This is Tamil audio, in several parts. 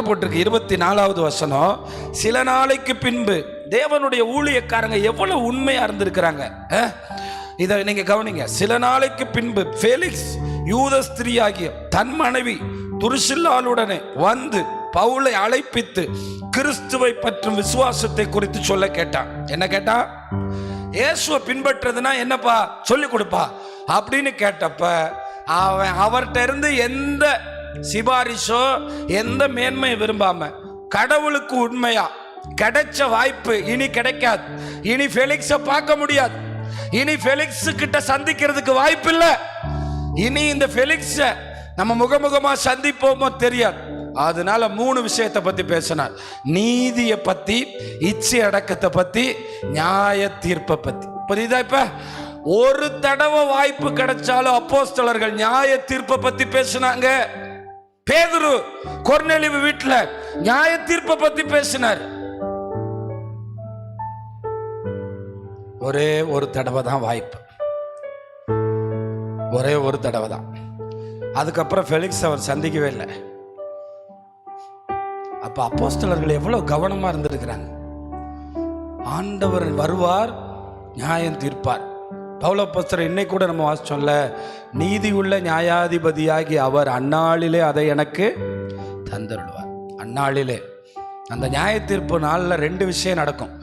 போட்டிருக்கு 24வது வசனம். சில நாளைக்கு பின்பு தேவனுடைய ஊழியக்காரங்க எவ்வளவு உண்மையா இருந்திருக்கிறாங்க. இதை நீங்க கவனிங்க. சில நாளைக்கு பின்பு ஃபெலிக்ஸ் யூத ஸ்திரீயாகிய தன் மனைவி துருசில்லாளுடனே வந்து பவுலை அழைப்பித்து கிறிஸ்துவை பற்றும் விசுவாசத்தை குறித்து சொல்ல கேட்டான். என்ன கேட்டா? இயேசுவை பின்பற்றதுன்னா என்னப்பா சொல்லி கொடுப்பா அப்படின்னு கேட்டப்ப அவன் அவர்கிட்ட இருந்து எந்த சிபாரிசோ எந்த மேன்மை விரும்பாம கடவுளுக்கு உண்மையா கிடைச்ச வாய்ப்பு இனி கிடைக்காது. இனி ஃபெலிக்ஸை பார்க்க முடியாது. இனி ஃபெலிக்ஸ் கிட்ட சந்திக்கிறதுக்கு வாய்ப்பு இல்லை. இனி இந்த ஃபெலிக்ஸை நம்ம முகமுகமா சந்திப்போமோ தெரியாது. அதனால 3 விஷயத்தை பத்தி பேசினார். நீதியை பத்தி, இச்சை அடக்கத்தை பத்தி, நியாய தீர்ப்பை பத்தி. புரியுதா? இப்ப ஒரு தடவை வாய்ப்பு கிடைச்சாலும் அப்போஸ்தலர்கள் நியாய தீர்ப்பை பத்தி பேசினாங்க. பேதுரு கொர்நேலியு வீட்டுல நியாய தீர்ப்பை பத்தி பேசினார். ஒரே ஒரு தடவை தான் வாய்ப்பு, ஒரே ஒரு தடவை தான். அதுக்கப்புறம் ஃபெலிக்ஸ் அவர் சந்திக்கவே இல்லை. அப்ப அப்போஸ்தலர்கள் எவ்வளவு கவனமா இருந்திருக்கிறாங்க. ஆண்டவர் வருவார், நியாயம் தீர்ப்பார். பவுல் அப்போஸ்தலர் இன்னைக்கு கூட நம்ம வாசிச்சோம்ல, நீதி உள்ள நியாயாதிபதியாகி அவர் அந்நாளிலே அதை எனக்கு தந்தருள்வார். அந்நாளிலே அந்த நியாய தீர்ப்பு நாளில் 2 விஷயம் நடக்கும்.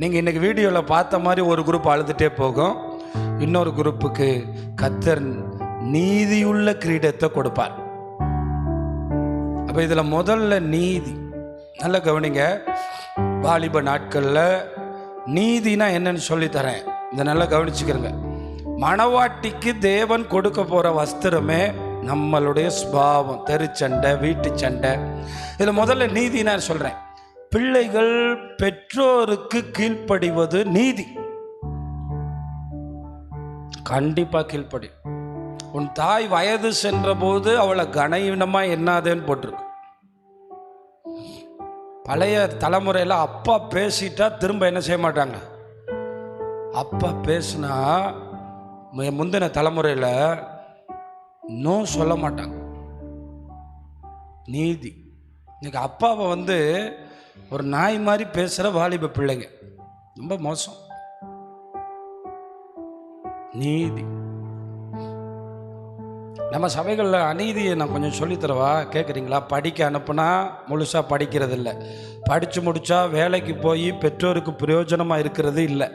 நீங்கள் இன்னைக்கு வீடியோவில் பார்த்த மாதிரி ஒரு குரூப் அழுதுகிட்டே போகும், இன்னொரு குரூப்புக்கு கர்த்தர் நீதியுள்ள கிரீடத்தை கொடுப்பார். அப்போ இதில் முதல்ல நீதி. நல்லா கவனிங்க. வாலிப நாட்களில் நீதினா என்னன்னு சொல்லித்தரேன், இதை நல்லா கவனிச்சுக்கிறங்க. மணவாட்டிக்கு தேவன் கொடுக்க போகிற வஸ்திரமே நம்மளுடைய சுபாவம், தெருச்சண்டை, வீட்டு சண்டை. இதில் முதல்ல நீதி நான் சொல்கிறேன். பிள்ளைகள் பெற்றோருக்கு கீழ்ப்படிவது நீதி. கண்டிப்பா கீழ்ப்படி. உன் தாய் வயது சென்ற போது அவளை கனவீனமா என்னாதேன்னு போட்டிருக்கு. பழைய தலைமுறையில் அப்பா பேசிட்டா திரும்ப என்ன செய்ய மாட்டாங்க. அப்பா பேசினா முந்தின தலைமுறையில் நோ சொல்ல மாட்டாங்க. நீதி. இன்னைக்கு அப்பாவை ஒரு நாய் மாதிரி பேசுகிற வாலிப பிள்ளைங்க ரொம்ப மோசம். நீதி. நம்ம சபைகளில் அநீதியை நான் கொஞ்சம் சொல்லித்தரவா, கேட்குறீங்களா? படிக்க அனுப்புனா முழுசாக படிக்கிறது இல்லை, படித்து முடித்தா வேலைக்கு போய் பெற்றோருக்கு பிரயோஜனமாக இருக்கிறது இல்லை.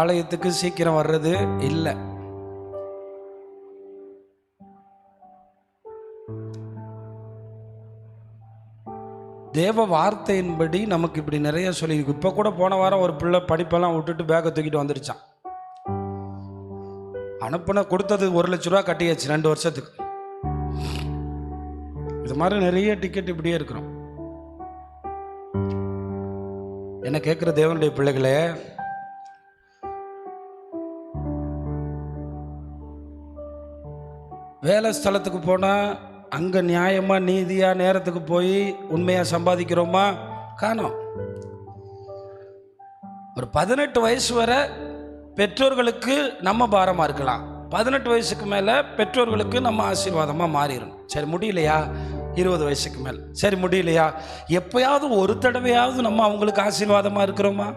ஆலயத்துக்கு சீக்கிரம் வர்றது இல்லை. தேவ வார்த்தையின்படி நமக்கு இப்படி நிறைய சொல்லி. இப்போ கூட போன வாரம் ஒரு பிள்ளை படிப்பெல்லாம் விட்டுட்டு பேக்கை தூக்கிட்டு வந்துருச்சான். அனுப்புன கொடுத்தது 1 லட்ச ரூபா கட்டியாச்சு 2 வருஷத்துக்கு. இது மாதிரி நிறைய டிக்கெட் இப்படியே இருக்கிறோம். என்ன கேட்குற தேவனுடைய பிள்ளைகளே, வேலை ஸ்தலத்துக்கு போனால் அங்கே நியாயமாக நீதியாக நேரத்துக்கு போய் உண்மையாக சம்பாதிக்கிறோமா? காணோம். ஒரு 18 வயசு வரை பெற்றோர்களுக்கு நம்ம பாரமாக இருக்கலாம். 18 வயசுக்கு மேலே பெற்றோர்களுக்கு நம்ம ஆசீர்வாதமாக மாறிடும். சரி முடியலையா? 20 வயசுக்கு மேலே சரி முடியலையா? எப்பயாவது ஒரு தடவையாவது நம்ம அவங்களுக்கு ஆசீர்வாதமாக இருக்கிறோமா?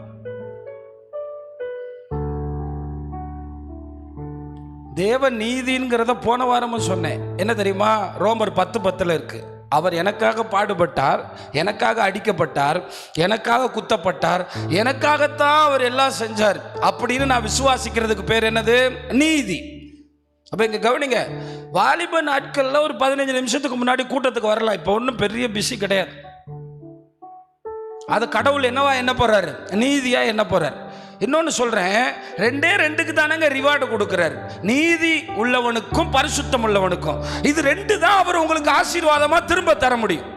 தேவ நீதிங்கிறத போன வாரமும் சொன்னேன். என்ன தெரியுமா? ரோமர் 10:10 இருக்கு. அவர் எனக்காக பாடுபட்டார், எனக்காக அடிக்கப்பட்டார், எனக்காக குத்தப்பட்டார், எனக்காகத்தான் அவர் எல்லாம் செஞ்சார் அப்படின்னு நான் விசுவாசிக்கிறதுக்கு பேர் என்னது? நீதி. அப்ப இங்க கவனிங்க. வாலிப நாட்கள்ல ஒரு 15 நிமிஷத்துக்கு முன்னாடி கூட்டத்துக்கு வரலாம். இப்போ ஒன்றும் பெரிய பிஸி கிடையாது. அது கடவுள் என்னவா என்ன போறாரு? நீதியா என்ன போறாரு? இன்னொன்னு சொல்றேன், 2க்கு தானங்க ரிவார்டு கொடுக்கிறாரு. நீதி உள்ளவனுக்கும் பரிசுத்தம் உள்ளவனுக்கும். இது 2 தான் அவர் உங்களுக்கு ஆசீர்வாதமா திரும்ப தர முடியும்.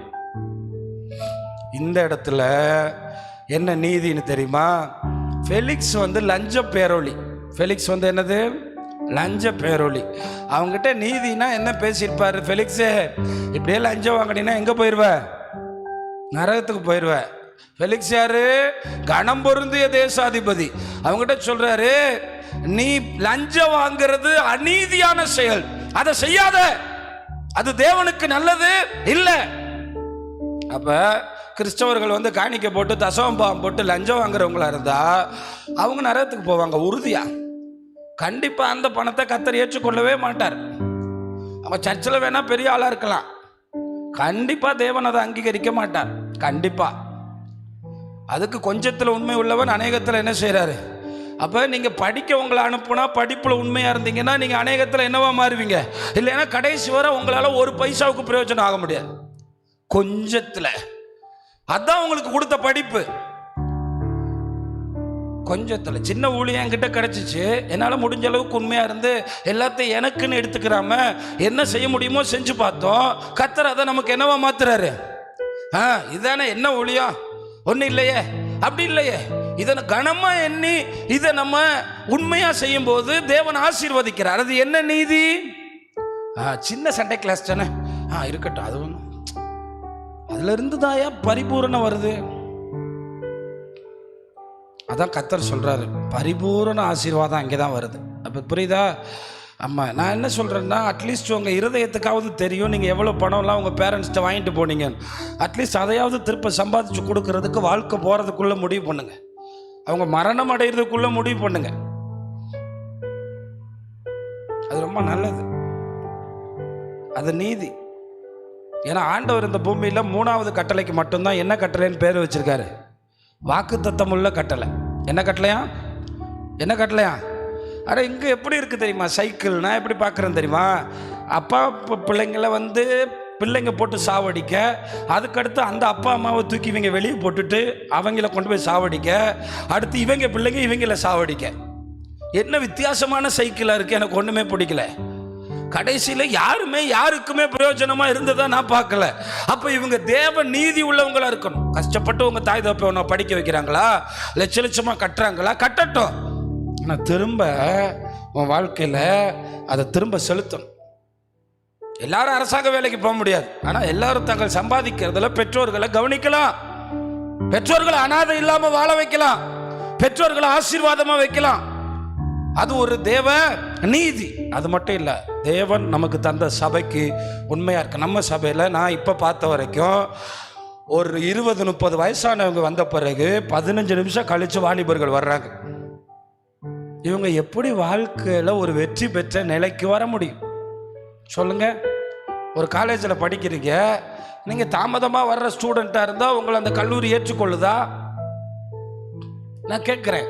இந்த இடத்துல என்ன நீதின்னு தெரியுமா? ஃபெலிக்ஸ் லஞ்ச பேரொளி. ஃபெலிக்ஸ் என்னது? லஞ்ச பேரொளி. அவங்ககிட்ட நீதினா என்ன பேசியிருப்பாரு? ஃபெலிக்ஸே, இப்படியே லஞ்சம் வாங்கினீங்கன்னா எங்க போயிடுவ? நரகத்துக்கு போயிடுவ. ஃபெலிக்ஸ் யாரு? கணம் பொருந்திய தேசாதிபதி. அவங்ககிட்ட சொல்றாரு, நீ லஞ்சம் வாங்கிறது அநீதியான செயல், அதை செய்யாத, அது தேவனுக்கு நல்லது இல்ல. அப்ப கிறிஸ்தவர்கள் வந்து காணிக்கை போட்டு தசமபாகம் போட்டு லஞ்சம் வாங்குறவங்களா இருந்தா அவங்க நரகத்துக்கு போவாங்க உறுதியா. கண்டிப்பா அந்த பணத்தை கர்த்தர் ஏற்றுக்கொள்ளவே மாட்டார். அவங்க சர்ச்சில் வேணா பெரிய ஆளா இருக்கலாம், கண்டிப்பா தேவன் அதை அங்கீகரிக்க மாட்டார். கண்டிப்பா அதுக்கு கொஞ்சத்துல உண்மை உள்ளவன் அநேகத்தில் என்ன செய்யறாரு. அப்ப நீங்க படிக்க உங்களை அனுப்புனா படிப்புல உண்மையா இருந்தீங்கன்னா நீங்க அநேகத்தில் என்னவா மாறுவீங்க. இல்லைன்னா கடைசி வரை உங்களால ஒரு பைசாவுக்கு பிரயோஜனம் ஆக முடியாது. கொஞ்சத்துல அதான் உங்களுக்கு கொடுத்த படிப்பு. கொஞ்சத்துல சின்ன ஊழியம் என்கிட்ட கிடைச்சிச்சு, என்னால் முடிஞ்ச அளவுக்கு உண்மையா இருந்து எல்லாத்தையும் எனக்குன்னு எடுத்துக்கிறாம என்ன செய்ய முடியுமோ செஞ்சு பார்த்தோம். கர்த்தர் அதை நமக்கு என்னவா மாத்துறாரு. இதானே என்ன ஊழியம், ஒன்றும் இல்லையே, அப்படி இல்லையே. இதை கனமா எண்ணி இதை நம்ம உண்மையா செய்யும் போது தேவன் ஆசீர்வதிக்கிறார். அது என்ன நீதி? சின்ன சண்டே கிளாஸ் தானே, இருக்கட்டும், அது ஒன்றும் அதுல இருந்து தாயா பரிபூரணம் வருது. அதான் கர்த்தர் சொல்றாரு, பரிபூரண ஆசீர்வாதம் அங்கேதான் வருது. அப்ப புரியுதா? ஆமா, நான் என்ன சொல்றேன்னா, அட்லீஸ்ட் உங்க இருதயத்துக்காவது தெரியும் நீங்க எவ்வளவு பணம்லாம் உங்க பேரண்ட்ஸ்ட்ட வாங்கிட்டு போனீங்க. அட்லீஸ்ட் அதையாவது திருப்ப சம்பாதிச்சு கொடுக்கறதுக்கு வாழ்க்கை போறதுக்குள்ள முடிவு பண்ணுங்க. அவங்க மரணம் அடைகிறதுக்குள்ள முடிவு பண்ணுங்க. அது ரொம்ப நல்லது, அது நீதி. ஏன்னா ஆண்டவர் இந்த பூமியில 3வது கட்டளைக்கு மட்டும்தான் என்ன கட்டளைன்னு பேர் வச்சிருக்காரு, வாக்குத்தத்தம் உள்ள கட்டளை. என்ன கட்டளையா? என்ன கட்டளையா? அட இங்க எப்படி இருக்கு தெரியுமா? சைக்கிள் நான் எப்படி பார்க்குறேன் தெரியுமா? அப்பா பிள்ளைங்களை வந்து பிள்ளைங்க போட்டு சாவடிக்க, அதுக்கடுத்து அந்த அப்பா அம்மாவை தூக்கி இவங்க வெளியே போட்டுட்டு அவங்கள கொண்டு போய் சாவடிக்க, அடுத்து இவங்க பிள்ளைங்க இவங்கள சாவடிக்க. என்ன வித்தியாசமான சைக்கிளாக இருக்கு, எனக்கு ஒன்றுமே பிடிக்கல. கடைசியில் யாருமே யாருக்குமே பிரயோஜனமா இருந்ததா நான் பார்க்கல. அப்ப இவங்க தேவ நீதி உள்ளவங்களா இருக்கணும். கஷ்டப்பட்டு உங்க தாய் தப்ப படிக்க வைக்கிறாங்களா, லட்ச லட்சமா கட்டுறாங்களா, கட்டட்டும். ஆனால் திரும்ப உன் வாழ்க்கையில அதை திரும்ப செலுத்தணும். எல்லாரும் அரசாங்க வேலைக்கு போக முடியாது, ஆனா எல்லாரும் தங்கள் சம்பாதிக்கிறதுல பெற்றோர்களை கவனிக்கலாம், பெற்றோர்களை அனாதை இல்லாம வாழ வைக்கலாம், பெற்றோர்களை ஆசீர்வாதமா வைக்கலாம். அது ஒரு தேவ நீதி. அது மட்டும் இல்லை, தேவன் நமக்கு தந்த சபைக்கு உண்மையா இருக்கு. நம்ம சபையில் நான் இப்போ பார்த்த வரைக்கும் ஒரு 20-30 வயசானவங்க வந்த பிறகு 15 நிமிஷம் கழிச்சு வாலிபர்கள் வர்றாங்க. இவங்க எப்படி வாழ்க்கையில் ஒரு வெற்றி பெற்ற நிலைக்கு வர முடியும் சொல்லுங்க? ஒரு காலேஜில் படிக்கிறீங்க, நீங்கள் தாமதமாக வர்ற ஸ்டூடெண்ட்டாக இருந்தால் உங்களை அந்த கல்லூரி ஏற்றுக்கொள்ளுதா? நான் கேட்குறேன்.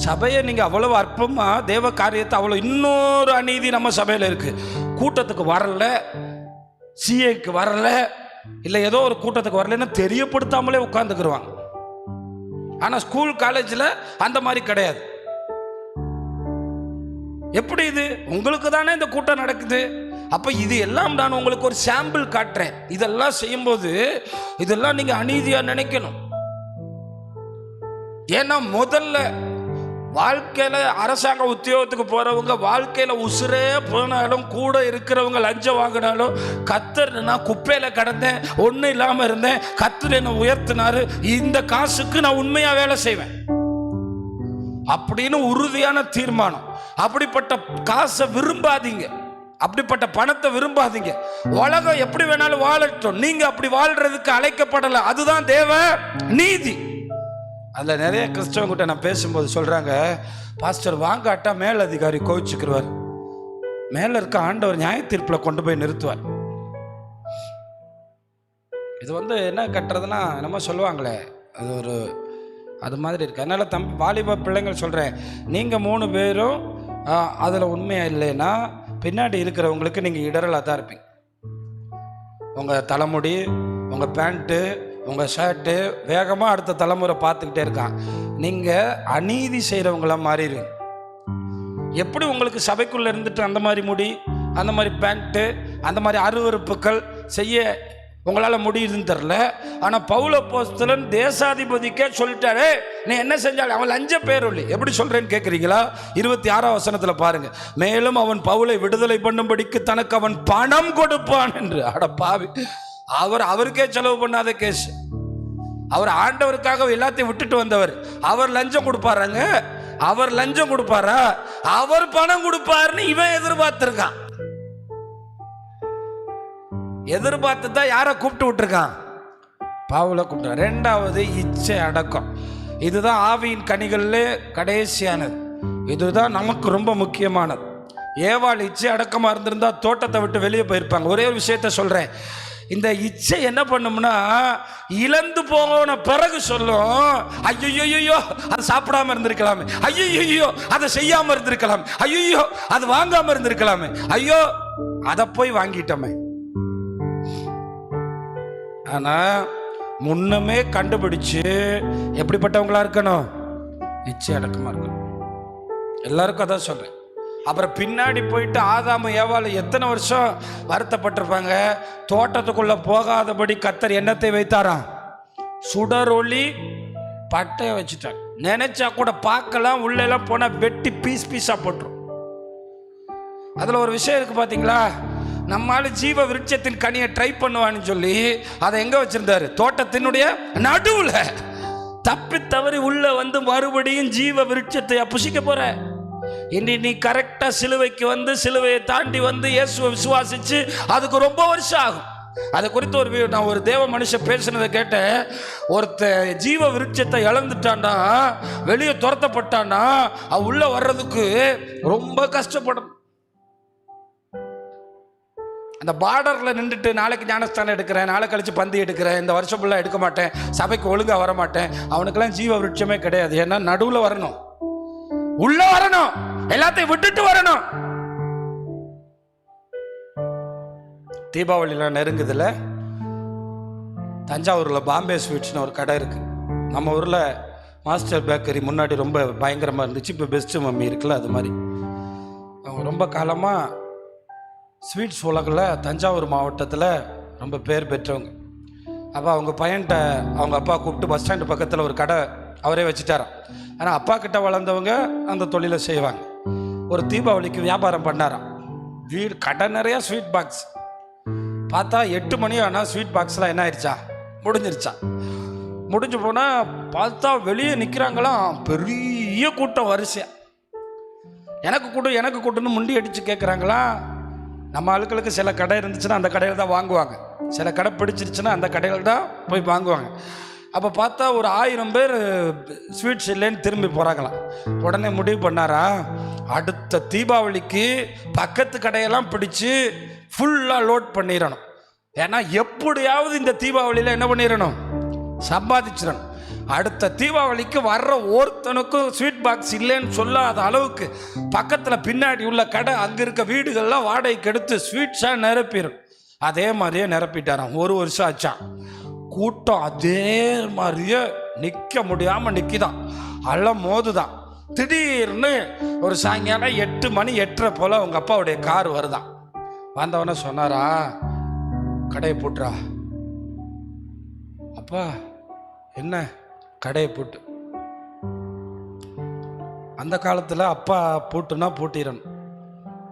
சபையை நீங்கள் அவ்வளவு அற்பமா தேவ காரியத்தை அவ்வளோ, இன்னொரு அநீதி நம்ம சபையில் இருக்கு. கூட்டத்துக்கு வரல, சிஏக்கு வரல, இல்லை ஏதோ ஒரு கூட்டத்துக்கு வரலன்னு தெரியப்படுத்தாமலே உட்கார்ந்துக்குருவாங்க. ஆனால் ஸ்கூல் காலேஜில் அந்த மாதிரி கிடையாது. எப்படி இது? உங்களுக்கு தானே இந்த கூட்டம் நடக்குது. அப்ப இது எல்லாம் நான் உங்களுக்கு ஒரு சாம்பிள் காட்டுறேன். இதெல்லாம் செய்யும்போது இதெல்லாம் நீங்க அநீதியா நினைக்கணும். ஏன்னா முதல்ல வாழ்க்கையில அரசாங்க உத்தியோகத்துக்கு போறவங்க வாழ்க்கையில உசுரே போனாலும் கூட இருக்கிறவங்க லஞ்சம் வாங்கினாலும், கர்த்தர் நான் குப்பையில கடந்தேன், ஒன்றும் இல்லாம இருந்தேன், கர்த்தர் என்னை உயர்த்தினாரு, இந்த காசுக்கு நான் உண்மையா வேலை செய்வேன் அப்படின்னு உறுதியான தீர்மானம். அப்படிப்பட்ட காசை விரும்பாதீங்க, அப்படிப்பட்ட பணத்தை விரும்பாதீங்க. உலகம் எப்படி வேணாலும் வாழட்டும், நீங்க அப்படி வாழ்றதுக்கு அழைக்கப்படல. அதுதான் தேவ நீதி. அதில் நிறைய கிறிஸ்தவங்கிட்ட நான் பேசும்போது சொல்றாங்க, பாஸ்டர் வாங்காட்டா மேல் அதிகாரி கோவிச்சுக்கிறவர், மேல இருக்க ஆண்டவர் நியாய தீர்ப்புல கொண்டு போய் நிறுத்துவார். இது என்ன கட்டுறதுன்னா நம்ம சொல்லுவாங்களே, அது ஒரு அது மாதிரி இருக்கு. அதனால வாலிப பிள்ளைங்கள் சொல்றேன், நீங்க 3 பேரும் அதில் உண்மையா இல்லைன்னா பின்னாடி இருக்கிறவங்களுக்கு நீங்கள் இடரலாக தான் இருப்பீங்க. உங்கள் தலைமுடி, உங்கள் பேண்ட்டு, உங்கள் ஷர்ட்டு வேகமாக அடுத்த தலைமுறை பார்த்துக்கிட்டே இருக்கான். நீங்கள் அநீதி செய்கிறவங்கள மாறிடுவீங்க. எப்படி உங்களுக்கு சபைக்குள்ளே இருந்துட்டு அந்த மாதிரி முடி, அந்த மாதிரி பேண்ட்டு, அந்த மாதிரி அருவருப்புகள் செய்ய உங்களால் முடியுதுன்னு தெரில. ஆனால் பவுல் அப்போஸ்தலன் தேசாதிபதிக்கே சொல்லிட்டாரு, நீ என்ன செஞ்சாலும் அவன் லஞ்ச பேரொல்லி. எப்படி சொல்றேன்னு கேட்குறீங்களா? 26ஆம் வசனத்தில் பாருங்க. மேலும் அவன் பவுலை விடுதலை பண்ணும்படிக்கு தனக்கு அவன் பணம் கொடுப்பான் என்று. அட பாவி, அவருக்கே செலவு பண்ணாத கேஸ். அவர் ஆண்டவருக்காக எல்லாத்தையும் விட்டுட்டு வந்தவர், அவர் லஞ்சம் கொடுப்பாருங்க. அவர் லஞ்சம் கொடுப்பாரா, அவர் பணம் கொடுப்பாருன்னு இவன் எதிர்பார்த்திருக்கான். எதிர்பார்த்து தான் யாரை கூப்பிட்டு விட்டுருக்கான்? பவுலை கூப்பிட்டு. ரெண்டாவது இச்சை அடக்கம். இதுதான் ஆவியின் கனிகளில் கடைசியானது. இதுதான் நமக்கு ரொம்ப முக்கியமானது. ஏவாள் இச்சை அடக்கமாக இருந்திருந்தா தோட்டத்தை விட்டு வெளியே போயிருப்பாங்க. ஒரே ஒரு விஷயத்த சொல்கிறேன். இந்த இச்சை என்ன பண்ணும்னா, இழந்து போன பிறகு சொல்லும், ஐயோ அதை சாப்பிடாம இருந்திருக்கலாமே, ஐயோ அதை செய்யாம இருந்திருக்கலாம், ஐயோ அது வாங்காம இருந்திருக்கலாமே, ஐயோ அதை போய் வாங்கிட்டோமே. ஆனா முன்னமே கண்டுபிடிச்சு எப்படிப்பட்டவங்களா இருக்கணும்? இச்சை அடக்கமா இருக்கணும். எல்லாருக்கும் அதான் சொல்றேன். அப்புறம் பின்னாடி போயிட்டு ஆதாமு ஏவாள் எத்தனை வருஷம் வருத்தப்பட்டிருப்பாங்க. தோட்டத்துக்குள்ள போகாதபடி கர்த்தர் எண்ணத்தை வைத்தாராம், சுடரொளி பட்டைய வச்சுட்டாங்க. நினைச்சா கூட பார்க்கலாம், உள்ள எல்லாம் போனா வெட்டி பீஸ் பீஸா போட்டுரும். அதுல ஒரு விஷயம் இருக்கு பாத்தீங்களா, நம்மால ஜீவ விருட்சத்தின் கனியை ட்ரை பண்ணுவான்னு சொல்லி அதை எங்க வச்சிருந்தாரு? தோட்டத்தினுடைய நடுவுல. தப்பி தவறி உள்ள வந்து மறுபடியும் ஜீவ விருட்சத்தை புசிக்க போற. இனி நீ கரெக்டா சிலுவைக்கு வந்து சிலுவையை தாண்டி வந்து இயேசுவை விசுவாசிச்சு அதுக்கு ரொம்ப வருஷம் ஆகும். அதை குறித்து நான் ஒரு தேவ மனுஷன் பேசினதை கேட்டேன். ஒருத்த ஜீவ விருட்சத்தை இழந்துட்டான்னா, வெளியே துரத்தப்பட்டான்னா, உள்ள வர்றதுக்கு ரொம்ப கஷ்டப்படும். அந்த பார்டர்ல நின்றுட்டு நாளைக்கு ஞானஸ்தானம் எடுக்கிறேன், நாளை கழிச்சு பந்தி எடுக்கிறேன், இந்த வருஷம் ஃபுல்லாக எடுக்க மாட்டேன், சபைக்கு ஒழுங்கா வர மாட்டேன், அவனுக்கெல்லாம் ஜீவ விருட்சமே கிடையாது. ஏன்னா நடுவில் வரணும், உள்ள வரணும், எல்லாத்தையும் விட்டுட்டு வரணும். தீபாவளியில நெருங்குதுல, தஞ்சாவூர்ல பாம்பே ஸ்வீட்ஸ்னு ஒரு கடை இருக்கு. நம்ம ஊர்ல மாஸ்டர் பேக்கரி முன்னாடி ரொம்ப பயங்கரமா இருந்துச்சு, இப்போ பெஸ்ட் மம்மி இருக்குல்ல, அது மாதிரி அவங்க ரொம்ப காலமா ஸ்வீட்ஸ் உலகில் தஞ்சாவூர் மாவட்டத்தில் ரொம்ப பேர் பெற்றவங்க. அப்போ அவங்க பையன்கிட்ட அவங்க அப்பா கூப்பிட்டு பஸ் ஸ்டாண்டு பக்கத்தில் ஒரு கடை அவரே வச்சுட்டாராம். ஆனால் அப்பா கிட்ட வளர்ந்தவங்க அந்த தொழிலை செய்வாங்க. ஒரு தீபாவளிக்கு வியாபாரம் பண்ணாராம். வீடு கடை நிறையா ஸ்வீட் பாக்ஸ். பார்த்தா 8 மணி ஆனால் ஸ்வீட் பாக்ஸ்லாம் என்ன ஆயிடுச்சா, முடிஞ்சிருச்சா. முடிஞ்சு போனால் பார்த்தா வெளியே நிற்கிறாங்களாம் பெரிய கூட்டம் வரிசையா. எனக்கு கூட்டுன்னு முண்டி அடித்து கேட்குறாங்களாம். நம்ம ஆட்களுக்கு சில கடை இருந்துச்சுன்னா அந்த கடையில் தான் வாங்குவாங்க, சில கடை பிடிச்சிருச்சுன்னா அந்த கடையில் தான் போய் வாங்குவாங்க. அப்போ பார்த்தா ஒரு 1000 பேர் ஸ்வீட்ஸ் இல்லைன்னு திரும்பி போகிறாங்களாம். உடனே முடிவு பண்ணாரா, அடுத்த தீபாவளிக்கு பக்கத்து கடையெல்லாம் பிடிச்சி ஃபுல்லாக லோட் பண்ணிடணும். ஏன்னா எப்படியாவது இந்த தீபாவளியில் என்ன பண்ணிடணும், சம்பாதிச்சிடணும். அடுத்த தீபாவளிக்கு வர்ற ஒருத்தனுக்கும் ஸ்வீட் பாக்ஸ் இல்லைன்னு சொல்லாத அளவுக்கு பக்கத்தில் பின்னாடி உள்ள கடை, அங்கே இருக்க வீடுகள்லாம் வாடகைக்கு எடுத்து ஸ்வீட்ஸாக நிரப்பிடும். அதே மாதிரியே நிரப்பிட்டாராம். 1 வருஷம் ஆச்சான். கூட்டம் அதே மாதிரியே நிற்க முடியாமல் நிற்கிதான், மோதுதான். திடீர்னு ஒரு சாயங்காலம் 8 மணி 8:30 போல் அவங்க அப்பாவுடைய கார் வருதான். வந்தவன சொன்னாரா, கடையை போட்டுறா. அப்பா என்ன கடையை பூட்டு. அந்த காலத்தில் அப்பா பூட்டுனா பூட்டிடணும்.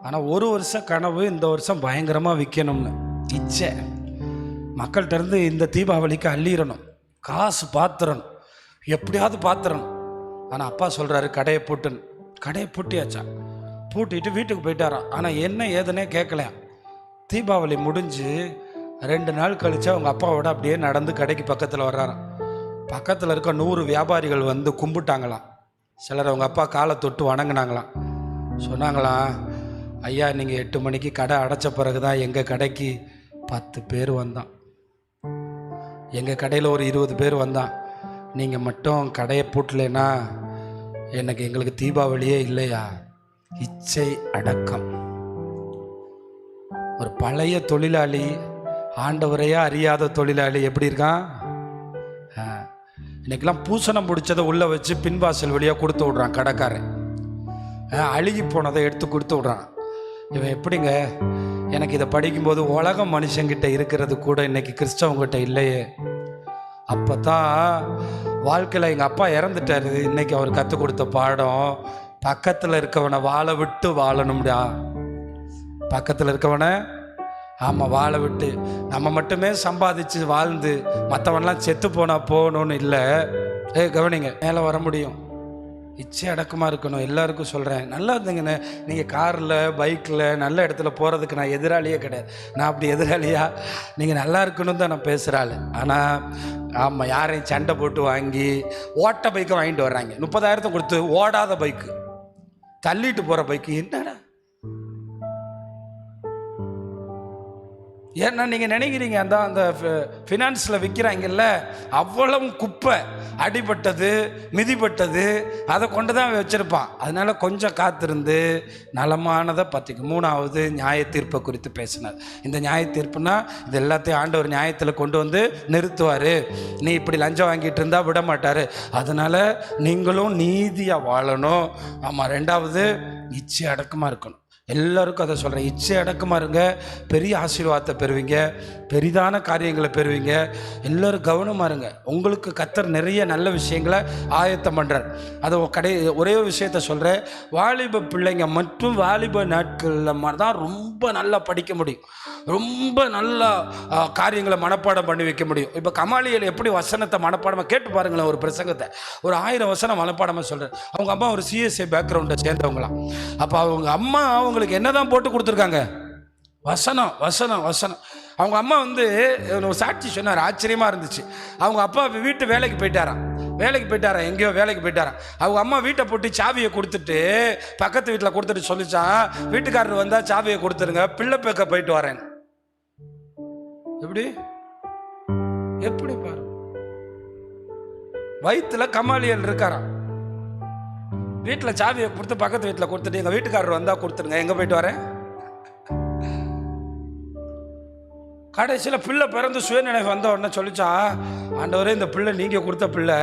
ஆனால் 1 வருஷம் கனவு, இந்த வருஷம் பயங்கரமாக விற்கணும்னு இச்சை. மக்கள்கிட்ட இருந்து இந்த தீபாவளிக்கு அள்ளிடணும், காசு பாத்திரணும், எப்படியாவது பாத்திரணும். ஆனால் அப்பா சொல்கிறாரு கடையை பூட்டுன்னு. கடையை பூட்டியாச்சா. பூட்டிட்டு வீட்டுக்கு போயிட்டாராம். ஆனால் என்ன ஏதுன்னே கேட்கலையாம். தீபாவளி முடிஞ்சு 2 நாள் கழிச்சு அவங்க அப்பாவோட அப்படியே நடந்து கடைக்கு பக்கத்தில் வர்றாராம். பக்கத்தில் இருக்க 100 வியாபாரிகள் வந்து கும்பிட்டாங்களாம். சிலர் அவங்க அப்பா காலை தொட்டு வணங்கினாங்களாம். சொன்னாங்களாம், ஐயா நீங்கள் 8 மணிக்கு கடை அடைச்ச பிறகு தான் எங்கள் கடைக்கு 10 பேர் வந்தான், எங்கள் கடையில் ஒரு 20 பேர் வந்தான். நீங்கள் மட்டும் கடையை பூட்டலைன்னா எங்களுக்கு தீபாவளியே இல்லையா. இச்சை அடக்கம். ஒரு பழைய தொழிலாளி, ஆண்டவரையே அறியாத தொழிலாளி எப்படி இருக்கான். இன்னைக்கெல்லாம் பூசணம் பிடிச்சதை உள்ளே வச்சு பின்வாசல் வழியாக கொடுத்து விட்றான் கடைக்காரன். அழுகி போனதை எடுத்து கொடுத்து விட்றான். இவன் எப்படிங்க, எனக்கு இதை படிக்கும்போது உலகம் மனுஷங்கிட்ட இருக்கிறது கூட இன்னைக்கு கிறிஸ்தவங்கிட்ட இல்லையே. அப்போ தான் வாழ்க்கையில் எங்கள் அப்பா இறந்துட்டாரு. இன்னைக்கு அவர் கற்றுக் கொடுத்த பாடம், பக்கத்தில் இருக்கவனை வாழை விட்டு வாழணும்டா. பக்கத்தில் இருக்கவனை வாழை விட்டு, நம்ம மட்டுமே சம்பாதிச்சு வாழ்ந்து மற்றவன்லாம் செத்து போனா போகணும்னு இல்லை. கவனிங்க, மேலே வர முடியும். இச்சை அடக்கமாக இருக்கணும். எல்லாருக்கும் சொல்கிறேன், நல்லா இருந்தீங்கண்ணே. நீங்கள் காரில் பைக்கில் நல்ல இடத்துல போகிறதுக்கு நான் எதிராளியே கிடையாது. நான் அப்படி எதிராளியா? நீங்கள் நல்லா இருக்கணும் தான் நான் பேசுகிறாள். ஆனால் ஆமாம், யாரையும் சண்டை போட்டு வாங்கி ஓட்ட பைக்கை வாங்கிட்டு வர்றாங்க. 30,000 கொடுத்து ஓடாத பைக்கு, தள்ளிட்டு போகிற பைக்கு. என்னடா? ஏன்னா நீங்கள் நினைக்கிறீங்க அந்த ஃபினான்ஸில் விற்கிறாங்கல்ல, அவ்வளவு குப்பை, அடிபட்டது மிதிப்பட்டது, அதை கொண்டு தான் வச்சுருப்பான். அதனால் கொஞ்சம் காத்திருந்து நலமானதை பார்த்திக்க. 3வது நியாய தீர்ப்பை குறித்து பேசினார். இந்த நியாய தீர்ப்புனா இது எல்லாத்தையும் ஆண்டவர் நியாயத்தில் கொண்டு வந்து நிறுத்துவார். நீ இப்படி லஞ்சம் வாங்கிட்டு இருந்தால் விட மாட்டார். அதனால் நீங்களும் நீதியாக வாழணும். ஆமாம். 2வது இச்சை அடக்கமாக இருக்கணும். எல்லாருக்கும் அதை சொல்கிறேன், இச்சை அடக்கமாக இருங்க, பெரிய ஆசீர்வாதத்தை பெறுவீங்க, பெரிதான காரியங்களை பெறுவீங்க. எல்லோரும் கவனமாக இருங்க. உங்களுக்கு கர்த்தர் நிறைய நல்ல விஷயங்களை ஆயத்தம் பண்ணுறார். அதை ஒரே விஷயத்த சொல்கிறேன், வாலிப பிள்ளைங்க மற்றும் வாலிப நாட்களில் மாதிரி தான் ரொம்ப நல்லா படிக்க முடியும், ரொம்ப நல்ல காரியங்களை மனப்பாடம் பண்ணி வைக்க முடியும். இப்போ கமாலியல் எப்படி வசனத்தை மனப்பாடமாக கேட்டு பாருங்களேன். ஒரு பிரசங்கத்தை ஒரு 1000 வசனம் மனப்பாடமாக சொல்கிறேன். அவங்க அம்மா ஒரு CSA பேக்ரவுண்டை சேர்ந்தவங்களாம். அப்போ அவங்க அம்மா அவங்களுக்கு என்னதான் போட்டு கொடுத்துருக்காங்க? வசனம் வசனம் வசனம். அவங்க அம்மா வந்து ஒரு சாட்சி சொன்னார், ஆச்சரியமாக இருந்துச்சு. அவங்க அப்பா வீட்டு வேலைக்கு போயிட்டாராம், எங்கேயோ வேலைக்கு போயிட்டாராம். அவங்க அம்மா வீட்டை போட்டு சாவியை கொடுத்துட்டு பக்கத்து வீட்டில் கொடுத்துட்டு சொல்லிச்சான், வீட்டுக்காரர் வந்தால் சாவியை கொடுத்துருங்க, பிள்ளை பேக்க போயிட்டு வரேன். எப்படி பாரு, வயிற்றுல கமாலியல் இருக்காராம். வீட்டில் சாவியை கொடுத்து பக்கத்து வீட்டில் கொடுத்துட்டு எங்கள் வீட்டுக்காரர் வந்தால் கொடுத்துருங்க, எங்கே போயிட்டு வரேன். கடைசியில் பிள்ளை பிறந்து சுயநினைவு வந்த உடனே சொல்லிச்சான், ஆண்டவரே இந்த பிள்ளை நீங்கள் கொடுத்த பிள்ளை,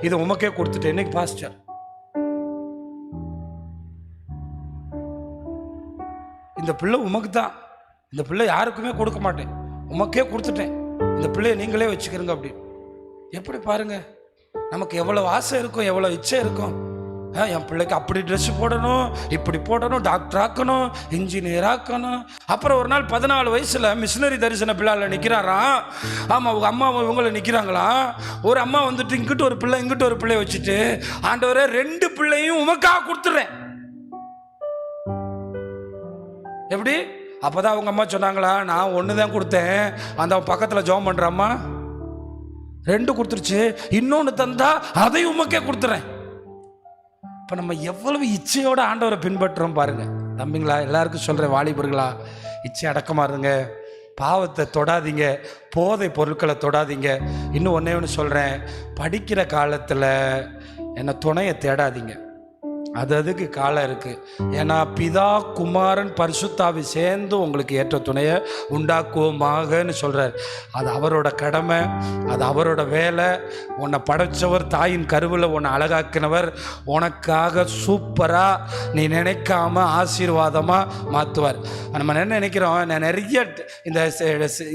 இதை உமக்கே கொடுத்துட்டு. இன்னைக்கு பாஸ்டர், இந்த பிள்ளை உமக்கு தான், இந்த பிள்ளை யாருக்குமே கொடுக்க மாட்டேன், உமக்கே கொடுத்துட்டேன், இந்த பிள்ளையை நீங்களே வச்சுக்கிறீங்க அப்படி. எப்படி பாருங்க, நமக்கு எவ்வளோ ஆசை இருக்கும், எவ்வளோ இச்சை இருக்கும். என் பிள்ளைக்கு அப்படி ட்ரெஸ் போடணும், இப்படி போடணும், டாக்டர் ஆக்கணும், இன்ஜினியர் ஆக்கணும். அப்புறம் ஒரு நாள் 14 வயசில் மிஷினரி தரிசன பிள்ளைல நிற்கிறாராம். ஆமாம், அவங்க அம்மா இவங்களை நிற்கிறாங்களாம். ஒரு அம்மா வந்துட்டு இங்கிட்டு ஒரு பிள்ளை இங்கிட்டு ஒரு பிள்ளைய வச்சுட்டு, ஆண்டவரே 2 பிள்ளையும் உமக்காக கொடுத்துட்றேன். எப்படி? அப்போதான் அவங்க அம்மா சொன்னாங்களா, நான் 1 தான் கொடுத்தேன், அந்த பக்கத்தில் ஜெபம் பண்ணுற அம்மா 2 கொடுத்துருச்சு, இன்னொன்று தந்தா அதையும் உமக்கே கொடுத்துறேன். இப்போ நம்ம எவ்வளவு இச்சையோட ஆண்டவரை பின்பற்றுறோம் பாருங்க. தம்பிங்களா, எல்லாருக்கும் சொல்கிறேன், வாலிபர்களா, இச்சை அடக்கமாக இருங்க, பாவத்தை தொடாதீங்க, போதை பொருட்களை தொடாதீங்க. இன்னும் ஒன்று சொல்கிறேன், படிக்கிற காலத்தில் என்ன துணையை தேடாதீங்க. அதுக்கு காலம் இருக்குது. ஏன்னா பிதா குமாரன் பரிசுத்தாவி சேர்ந்து உங்களுக்கு ஏற்ற துணையை உண்டாக்குவோமாகன்னு சொல்கிறார். அது அவரோட கடமை, அது அவரோட வேலை. உன்னை படைச்சவர், தாயின் கருவில் உன்னை அழகாக்கினவர், உனக்காக சூப்பராக நீ நினைக்காம ஆசீர்வாதமாக மாற்றுவார். நம்ம என்ன நினைக்கிறோம், நான் நிறைய இந்த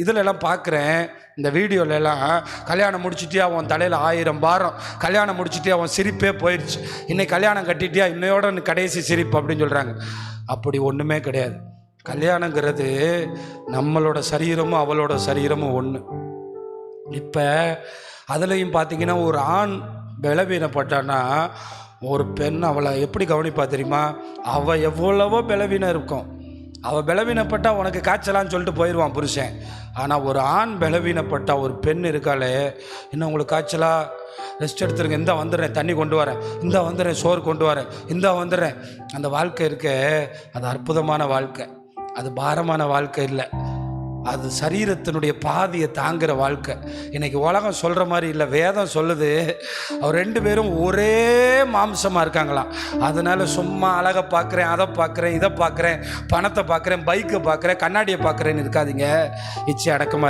இதிலெல்லாம் பார்க்குறேன், இந்த வீடியோலெல்லாம் கல்யாணம் முடிச்சுட்டே அவன் தலையில் 1000 பாரம், கல்யாணம் முடிச்சுட்டே அவன் சிரிப்பே போயிடுச்சு, இன்னைக்கு கல்யாணம் கட்டிட்டியா இன்னையோட கடைசி சிரிப்பு அப்படின்னு சொல்கிறாங்க. அப்படி ஒன்றுமே கிடையாது. கல்யாணங்கிறது நம்மளோட சரீரமும் அவளோட சரீரமும் ஒன்று. இப்போ அதுலேயும் பார்த்தீங்கன்னா, ஒரு ஆண் பலவீனப்பட்டான்னா ஒரு பெண் அவளை எப்படி கவனிப்பா தெரியுமா? அவள் எவ்வளவோ பலவீனம் இருக்கும், அவள் பலவீனப்பட்டால் உனக்கு காய்ச்சலான்னு சொல்லிட்டு போயிடுவான் புருஷன். ஆனால் ஒரு ஆண் பலவீனப்பட்டா, ஒரு பெண் இருக்காளே, இன்னும் உங்களுக்கு காய்ச்சலா, ரெஸ்ட் எடுத்துருங்க, இந்த வந்துடுறேன், தண்ணி கொண்டு வரேன், இந்த வந்துடுறேன், சோறு கொண்டு வரேன், இந்த வந்துடுறேன். அந்த வாழ்க்கை இருக்க, அது அற்புதமான வாழ்க்கை, அது பாரமான வாழ்க்கை இல்லை, அது சரீரத்தினுடைய பாதியை தாங்குகிற வாழ்க்கை. இன்றைக்கி உலகம் சொல்கிற மாதிரி இல்லை, வேதம் சொல்லுது, அவர் 2 பேரும் ஒரே மாம்சமாக இருக்காங்களாம். அதனால் சும்மா அழகை பார்க்குறேன், அதை பார்க்குறேன், இதை பார்க்குறேன், பணத்தை பார்க்குறேன், பைக்கை பார்க்குறேன், கண்ணாடியை பார்க்குறேன்னு இருக்காதீங்க. இச்சை அடக்கமாக